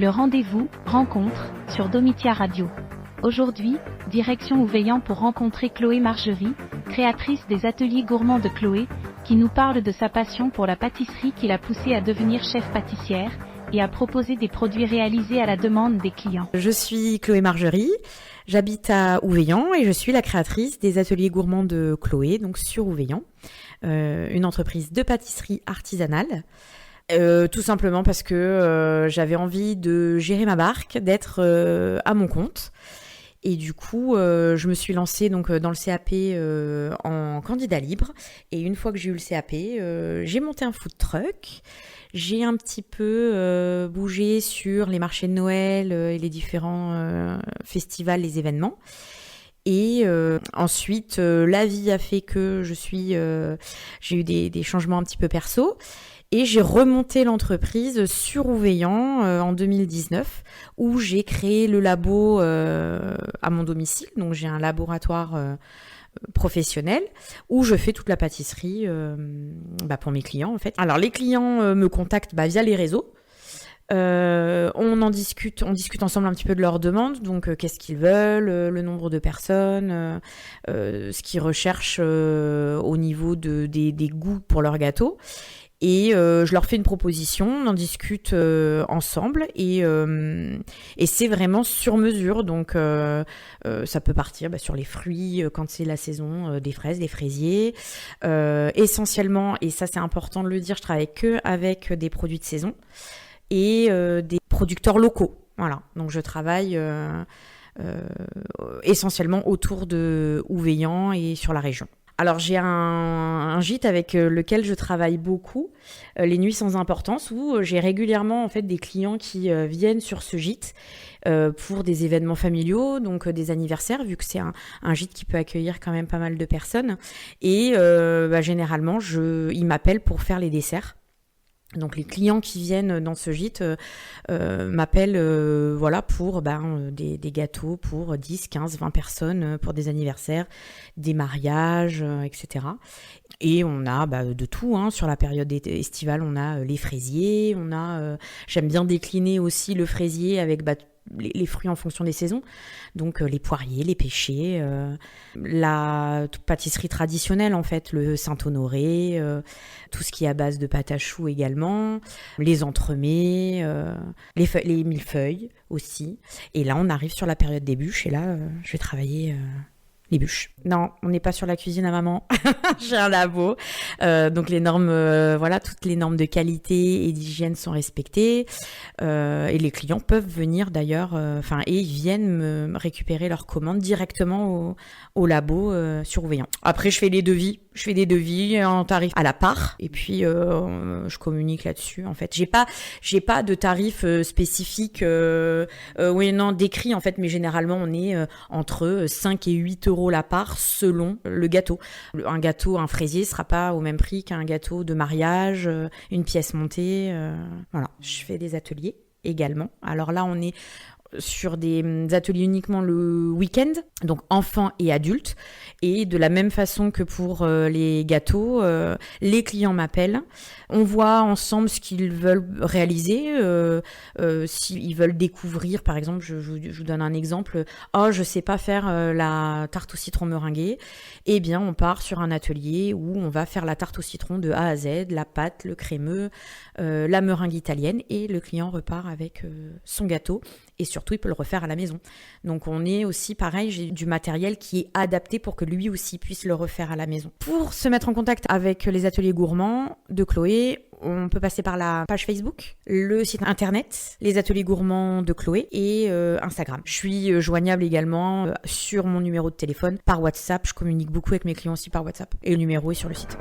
Le rendez-vous, rencontre, sur Domitia Radio. Aujourd'hui, direction Ouveillan pour rencontrer Chloé Margerie, créatrice des ateliers gourmands de Chloé, qui nous parle de sa passion pour la pâtisserie qui l'a poussée à devenir chef pâtissière et à proposer des produits réalisés à la demande des clients. Je suis Chloé Margerie, j'habite à Ouveillan et je suis la créatrice des ateliers gourmands de Chloé, donc sur Ouveillan, une entreprise de pâtisserie artisanale. Tout simplement parce que j'avais envie de gérer ma barque, d'être à mon compte. Et du coup, je me suis lancée donc dans le CAP en candidat libre. Et une fois que j'ai eu le CAP, j'ai monté un food truck. J'ai un petit peu bougé sur les marchés de Noël et les différents festivals, les événements. Et ensuite, la vie a fait que j'ai eu des changements un petit peu perso. Et j'ai remonté l'entreprise sur Ouveillan en 2019 où j'ai créé le labo à mon domicile. Donc j'ai un laboratoire professionnel où je fais toute la pâtisserie pour mes clients en fait. Alors les clients me contactent via les réseaux. On discute ensemble un petit peu de leurs demandes, donc qu'est-ce qu'ils veulent, le nombre de personnes, ce qu'ils recherchent au niveau des goûts pour leur gâteau. Et je leur fais une proposition, on en discute ensemble et c'est vraiment sur mesure. Donc ça peut partir sur les fruits quand c'est la saison des fraises, des fraisiers. Essentiellement, et ça c'est important de le dire, je travaille que avec des produits de saison et des producteurs locaux. Voilà, donc je travaille essentiellement autour de Ouveillan et sur la région. Alors j'ai un gîte avec lequel je travaille beaucoup, les nuits sans importance, où j'ai régulièrement en fait des clients qui viennent sur ce gîte pour des événements familiaux, donc des anniversaires, vu que c'est un gîte qui peut accueillir quand même pas mal de personnes. Et généralement, ils m'appellent pour faire les desserts. Donc les clients qui viennent dans ce gîte m'appellent pour des gâteaux pour 10, 15, 20 personnes, pour des anniversaires, des mariages, etc. Et on a de tout, sur la période estivale, on a les fraisiers, j'aime bien décliner aussi le fraisier avec les fruits en fonction des saisons, donc les poiriers, les pêchers, la pâtisserie traditionnelle en fait, le Saint-Honoré, tout ce qui est à base de pâte à choux également, les entremets, les millefeuilles aussi. Et là on arrive sur la période des bûches et là je vais travailler les bûches. Non, on n'est pas sur la cuisine à maman. J'ai un labo. Donc les normes, toutes les normes de qualité et d'hygiène sont respectées. Et les clients peuvent venir d'ailleurs, et ils viennent me récupérer leurs commandes directement au labo sur Ouveillan. Après, je fais des devis en tarif à la part. Et puis, je communique là-dessus. En fait, j'ai pas de tarif spécifique. Décrit en fait, mais généralement, on est entre 5 et 8 euros la part selon le gâteau. Un fraisier sera pas au même prix qu'un gâteau de mariage, une pièce montée. Voilà. Je fais des ateliers également. Alors là, on est sur des ateliers uniquement le week-end, donc enfants et adultes. Et de la même façon que pour les gâteaux, les clients m'appellent. On voit ensemble ce qu'ils veulent réaliser. S'ils veulent découvrir, par exemple, je vous donne un exemple. Je sais pas faire la tarte au citron meringuée. Eh bien, on part sur un atelier où on va faire la tarte au citron de A à Z, la pâte, le crémeux, la meringue italienne. Et le client repart avec son gâteau. Et surtout, il peut le refaire à la maison. Donc, on est aussi, pareil, j'ai du matériel qui est adapté pour que lui aussi puisse le refaire à la maison. Pour se mettre en contact avec les ateliers gourmands de Chloé, on peut passer par la page Facebook, le site internet, les ateliers gourmands de Chloé et Instagram. Je suis joignable également sur mon numéro de téléphone par WhatsApp. Je communique beaucoup avec mes clients aussi par WhatsApp. Et le numéro est sur le site.